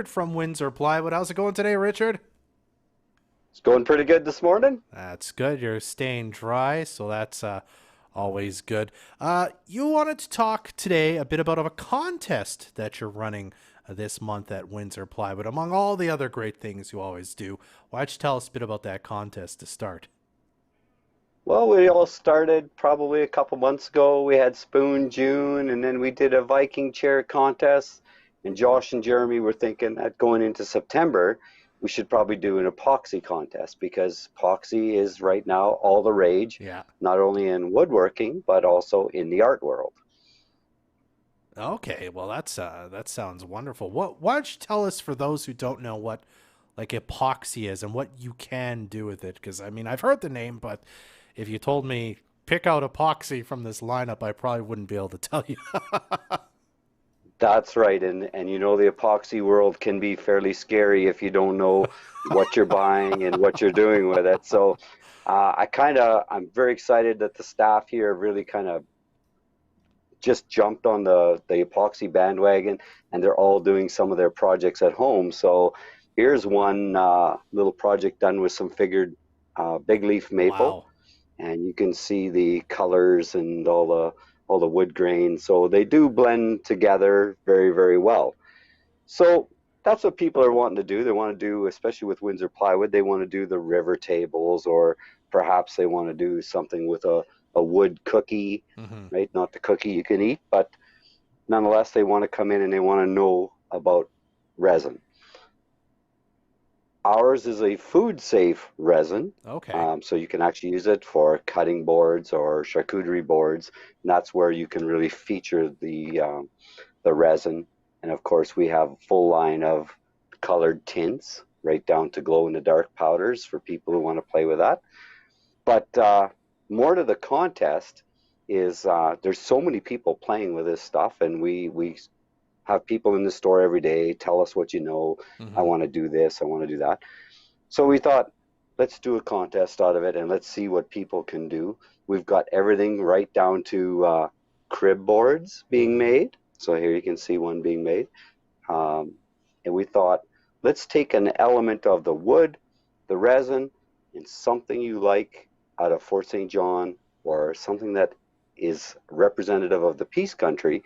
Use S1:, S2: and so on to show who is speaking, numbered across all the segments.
S1: Richard from Windsor Plywood. How's it going today, Richard?
S2: It's going pretty good this morning.
S1: That's good. You're staying dry, so that's always good. You wanted to talk today a bit about a contest that you're running this month at Windsor Plywood, among all the other great things you always do. Why don't you tell us a bit about that contest to start?
S2: Well, we all started probably a couple months ago. We had Spoon June, and then we did a Viking chair contest. And Josh and Jeremy were thinking that going into September, we should probably do an epoxy contest because epoxy is right now all the rage,
S1: Yeah.
S2: not only in woodworking, but also in the art world.
S1: Okay, well that sounds wonderful. Why don't you tell us for those who don't know what like epoxy is and what you can do with it? Because I mean I've heard the name, but if you told me pick out epoxy from this lineup, I probably wouldn't be able to tell you.
S2: That's right, and you know the epoxy world can be fairly scary if you don't know what you're buying and what you're doing with it. So I'm very excited that the staff here really kind of just jumped on the epoxy bandwagon, and they're all doing some of their projects at home. So here's one little project done with some figured big leaf maple,
S1: Wow.
S2: and you can see the colors and all the wood grain. So they do blend together very, very well. So that's what people are wanting to do. They want to do, especially with Windsor plywood, they want to do the river tables, or perhaps they want to do something with a wood cookie,
S1: Hmm.
S2: right? Not the cookie you can eat, but nonetheless, they want to come in and they want to know about resin. Ours is a food safe resin,
S1: Okay.
S2: so you can actually use it for cutting boards or charcuterie boards. And that's where you can really feature the resin. And of course, we have a full line of colored tints, right down to glow in the dark powders for people who want to play with that. But more to the contest is there's so many people playing with this stuff, and we have people in the store every day tell us what you know. I
S1: Hmm.
S2: want to do this, I want to do that. So we thought, let's do a contest out of it and let's see what people can do. We've got everything right down to crib boards being
S1: Hmm.
S2: made. So here you can see one being made. Um, and we thought, let's take an element of the wood, the resin, and something you like out of Fort St. John or something that is representative of the Peace Country,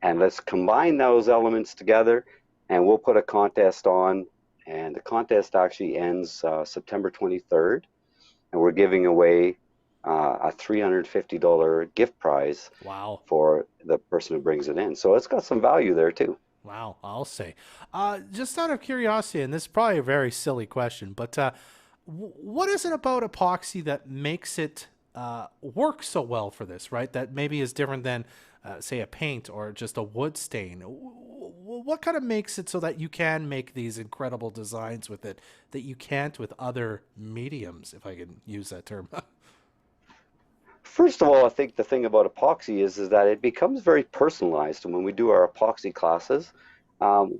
S2: and let's combine those elements together, and we'll put a contest on. And the contest actually ends September 23rd, and we're giving away a $350 gift prize
S1: Wow.
S2: for the person who brings it in. So it's got some value there too.
S1: Wow, I'll say. Just out of curiosity, and this is probably a very silly question, but what is it about epoxy that makes it work so well for this, right? That maybe is different than, say, a paint or just a wood stain. What kind of makes it so that you can make these incredible designs with it that you can't with other mediums, if I can use that term?
S2: First of all, I think the thing about epoxy is that it becomes very personalized. And when we do our epoxy classes,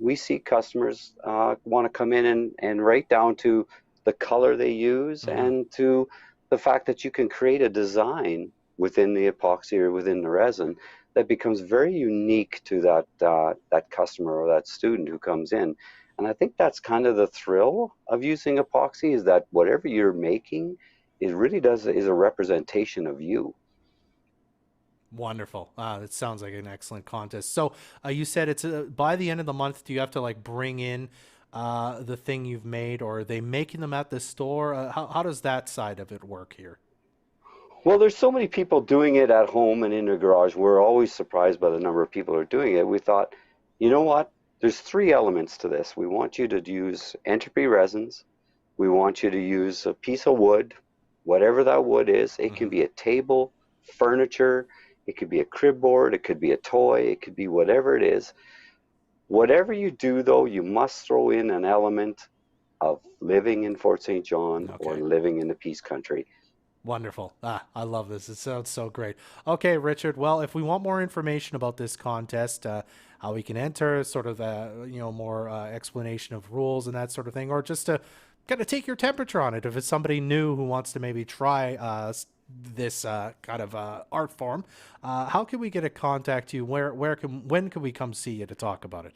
S2: we see customers want to come in and right down to the color they use
S1: Hmm.
S2: and to the fact that you can create a design within the epoxy or within the resin that becomes very unique to that customer or that student who comes in. And I think that's kind of the thrill of using epoxy, is that whatever you're making, it really does is a representation of you.
S1: Wonderful. It sounds like an excellent contest. So you said it's by the end of the month. Do you have to like bring in the thing you've made, or are they making them at the store? How does that side of it work here?
S2: Well, there's so many people doing it at home and in their garage. We're always surprised by the number of people who are doing it. We thought, you know what? There's three elements to this. We want you to use entropy resins. We want you to use a piece of wood, whatever that wood is. It can
S1: Hmm.
S2: be a table, furniture, it could be a crib board, it could be a toy, it could be whatever it is. Whatever you do, though, you must throw in an element of living in Fort St. John or
S1: Okay.
S2: living in the Peace Country.
S1: Wonderful. I love this. It sounds so great. Okay, Richard. Well, if we want more information about this contest, how we can enter, sort of, more explanation of rules and that sort of thing, or just to kind of take your temperature on it, if it's somebody new who wants to maybe try this kind of art form, how can we get a contact you? When can we come see you to talk about it?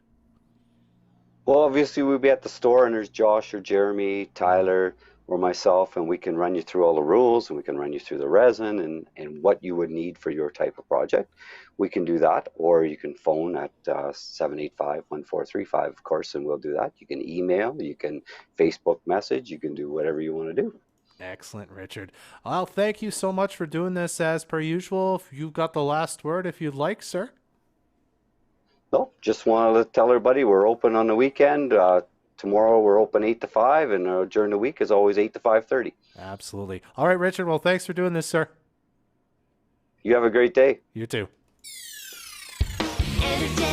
S2: Well, obviously we'll be at the store, and there's Josh or Jeremy,
S1: Mm,
S2: Tyler, or myself, and we can run you through all the rules, and we can run you through the resin and what you would need for your type of project. We can do that, or you can phone at 785-1435, of course, and we'll do that. You can email, you can Facebook message, you can do whatever you want to do.
S1: excellent, Richard. Well, thank you so much for doing this as per usual. If you've got the last word, if you'd like, sir.
S2: No, just wanted to tell everybody we're open on the weekend. Tomorrow we're open 8 to 5, and during the week is always 8 to 5:30.
S1: Absolutely. All right, Richard. Well, thanks for doing this, sir.
S2: You have a great day.
S1: You too.
S3: Energetic